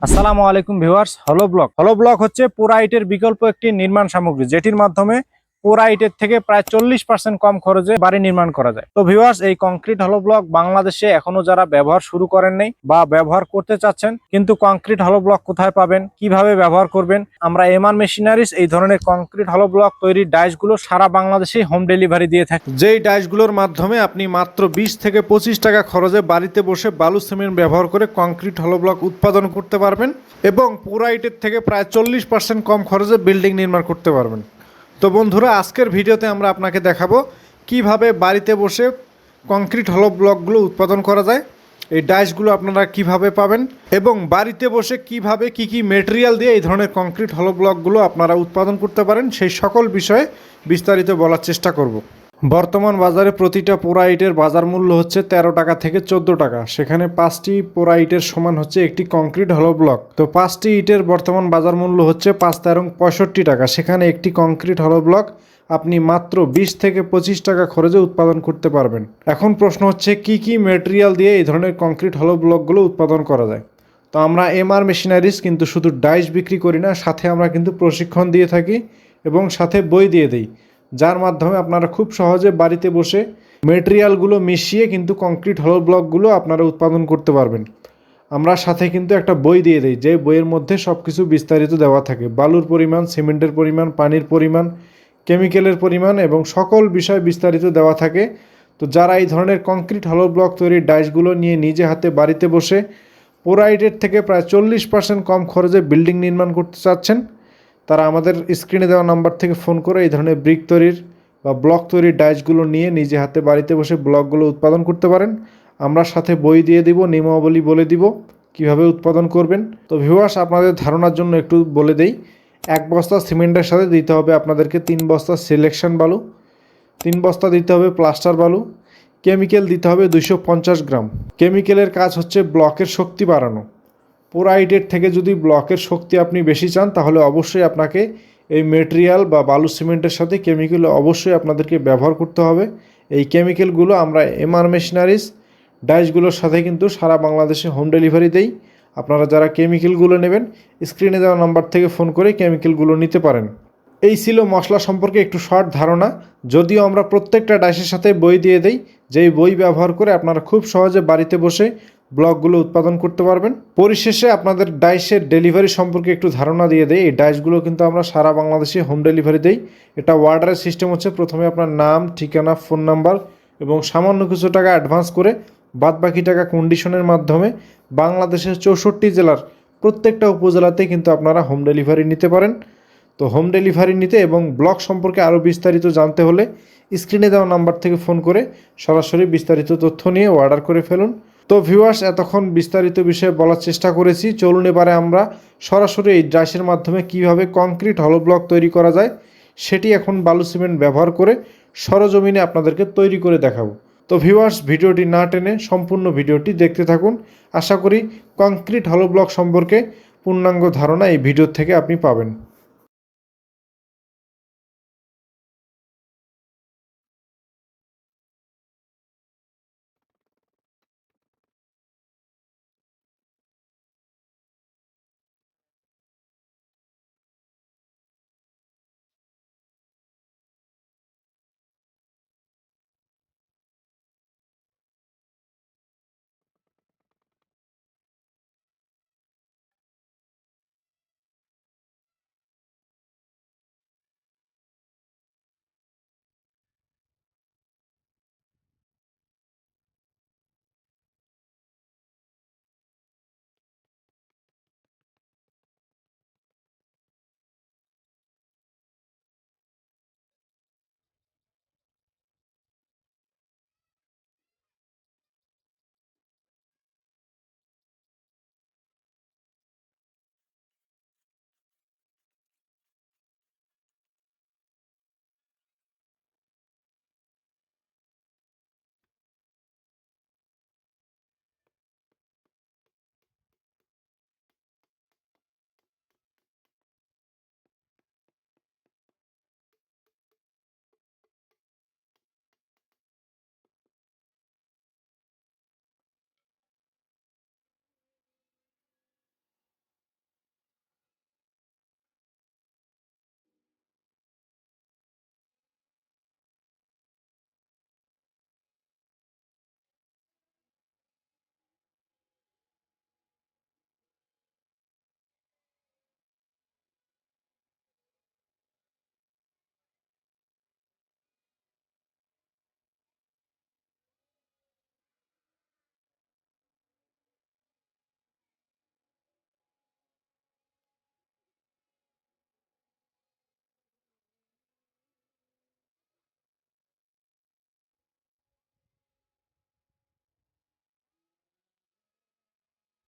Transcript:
আসসালামু আলাইকুম ভিউয়ার্স। হলো ব্লক হচ্ছে পুরা ইটের বিকল্প একটি নির্মাণ সামগ্রী, যেটির মাধ্যমে পুরা ইটের থেকে প্রায় 40% কম খরচে বাড়ি নির্মাণ করা যায়। তো ভিউয়ার্স, এই কংক্রিট হলো ব্লক বাংলাদেশে এখনো যারা ব্যবহার শুরু করেন নাই বা ব্যবহার করতে চাচ্ছেন, কিন্তু কংক্রিট হলো ব্লক কোথায় পাবেন, কিভাবে ব্যবহার করবেন, আমরা এমআর মেশিনারিজ এই ধরনের কংক্রিট হলো ব্লক তৈরির ডাইসগুলো সারা বাংলাদেশে হোম ডেলিভারি দিয়ে থাকে। যেই ডাইসগুলোর মাধ্যমে আপনি মাত্র 20 থেকে 25 টাকা খরচে বাড়িতে বসে বালু সিমেন্ট ব্যবহার করে কংক্রিট হলো ব্লক উৎপাদন করতে পারবেন এবং পুরা ইটের থেকে প্রায় 40% কম খরচে বিল্ডিং নির্মাণ করতে পারবেন। তো বন্ধুরা, আজকের ভিডিওতে আমরা আপনাকে দেখাবো কিভাবে বাড়িতে বসে কংক্রিট হলো ব্লকগুলো উৎপাদন করা যায়, এই ডাইসগুলো আপনারা কিভাবে পাবেন এবং বাড়িতে বসে কিভাবে কি মেটেরিয়াল দিয়ে এই ধরনের কংক্রিট হলো ব্লকগুলো আপনারা উৎপাদন করতে পারেন, সেই সকল বিষয়ে বিস্তারিত বলার চেষ্টা করব। বর্তমান বাজারে প্রতিটা পোড়া ইটের বাজার মূল্য হচ্ছে 13 টাকা থেকে 14 টাকা। সেখানে 5টি পোড়া ইটের সমান হচ্ছে একটি কংক্রিট হলো ব্লক। তো 5টি ইটের বর্তমান বাজার মূল্য হচ্ছে 5-13-65 টাকা। সেখানে একটি কংক্রিট হলো ব্লক আপনি মাত্র 20 থেকে 25 টাকা খরচে উৎপাদন করতে পারবেন। এখন প্রশ্ন হচ্ছে কি মেটেরিয়াল দিয়ে এই ধরনের কংক্রিট হলো ব্লকগুলো উৎপাদন করা যায়। তো আমরা এমআর মেশিনারিজ কিন্তু শুধু ডাইস বিক্রি করি না, সাথে আমরা কিন্তু প্রশিক্ষণ দিয়ে থাকি এবং সাথে বই দিয়ে দিই, যার মাধ্যমে আপনারা খুব সহজে বাড়িতে বসে মেটেরিয়ালগুলো মিশিয়ে কিন্তু কংক্রিট হলো ব্লকগুলো আপনারা উৎপাদন করতে পারবেন। আমরা সাথে কিন্তু একটা বই দিয়ে দিই, যে বইয়ের মধ্যে সব কিছু বিস্তারিত দেওয়া থাকে, বালুর পরিমাণ, সিমেন্টের পরিমাণ, পানির পরিমাণ, কেমিক্যালের পরিমাণ এবং সকল বিষয় বিস্তারিত দেওয়া থাকে। তো যারা এই ধরনের কংক্রিট হলো ব্লক তৈরির ডাইসগুলো নিয়ে নিজে হাতে বাড়িতে বসে পোড়া ইটের থেকে প্রায় 40% কম খরচে বিল্ডিং নির্মাণ করতে চাচ্ছেন, তারা আমাদের স্ক্রিনে দেওয়া নাম্বার থেকে ফোন করে এই ধরনের ব্রিক তৈরির বা ব্লক তৈরির ডাইসগুলো নিয়ে নিজে হাতে বাড়িতে বসে ব্লকগুলো উৎপাদন করতে পারেন। আমরা সাথে বই দিয়ে দিব, নিয়মাবলী বলে দিব কিভাবে উৎপাদন করবেন। তো ভিউয়ার্স, আপনাদের ধারণার জন্য একটু বলে দেই, 1 বস্তা সিমেন্টের সাথে দিতে হবে আপনাদেরকে 3 বস্তা সিলেকশন বালু, 3 বস্তা দিতে হবে প্লাস্টার বালু, কেমিক্যাল দিতে হবে 250 গ্রাম। কেমিক্যালের কাজ হচ্ছে ব্লকের শক্তি বাড়ানো। পোড়া ইটের থেকে যদি ব্লকের শক্তি আপনি বেশি চান, তাহলে অবশ্যই আপনাকে এই মেটেরিয়াল বা বালু সিমেন্টের সাথে কেমিক্যাল অবশ্যই আপনাদেরকে ব্যবহার করতে হবে। এই কেমিক্যালগুলো আমরা এমআর মেশিনারিজ ডাইসগুলোর সাথে কিন্তু সারা বাংলাদেশে হোম ডেলিভারি দেই। আপনারা যারা কেমিক্যালগুলো নেবেন, স্ক্রিনে দেওয়া নাম্বার থেকে ফোন করে কেমিক্যালগুলো নিতে পারেন। এই ছিল মশলা সম্পর্কে একটু শর্ট ধারণা, যদিও আমরা প্রত্যেকটা ডাইসের সাথে বই দিয়ে দেই, যেই বই ব্যবহার করে আপনারা খুব সহজে বাড়িতে বসে ব্লকগুলো উৎপাদন করতে পারবেন। পরিশেষে আপনাদের ডাইসের ডেলিভারি সম্পর্কে একটু ধারণা দিয়ে দেই। এই ডাইসগুলো কিন্তু আমরা সারা বাংলাদেশে হোম ডেলিভারি দেই। এটা অর্ডারের সিস্টেম হচ্ছে, প্রথমে আপনার নাম, ঠিকানা, ফোন নাম্বার এবং সামান্য কিছু টাকা অ্যাডভান্স করে বাদবাকি টাকা কন্ডিশনের মাধ্যমে বাংলাদেশের 64 জেলার প্রত্যেকটা উপজেলাতে কিন্তু আপনারা হোম ডেলিভারি নিতে পারেন। তো হোম ডেলিভারি নিতে এবং ব্লক সম্পর্কে আরও বিস্তারিত জানতে হলে স্ক্রিনে দেওয়া নাম্বার থেকে ফোন করে সরাসরি বিস্তারিত তথ্য নিয়ে অর্ডার করে ফেলুন। তো ভিউয়ার্স, এতক্ষণ বিস্তারিত বিষয়ে বলার চেষ্টা করেছি, চলুন এবারে আমরা সরাসরি এই ডাইসের মাধ্যমে কিভাবে কংক্রিট হলো ব্লক তৈরি করা যায় সেটি এখন বালু সিমেন্ট ব্যবহার করে সরজমিনে আপনাদেরকে তৈরি করে দেখাবো। তো ভিউয়ার্স, ভিডিওটি না টেনে সম্পূর্ণ ভিডিওটি দেখতে থাকুন। আশা করি কংক্রিট হলো ব্লক সম্পর্কে পূর্ণাঙ্গ ধারণা এই ভিডিও থেকে আপনি পাবেন।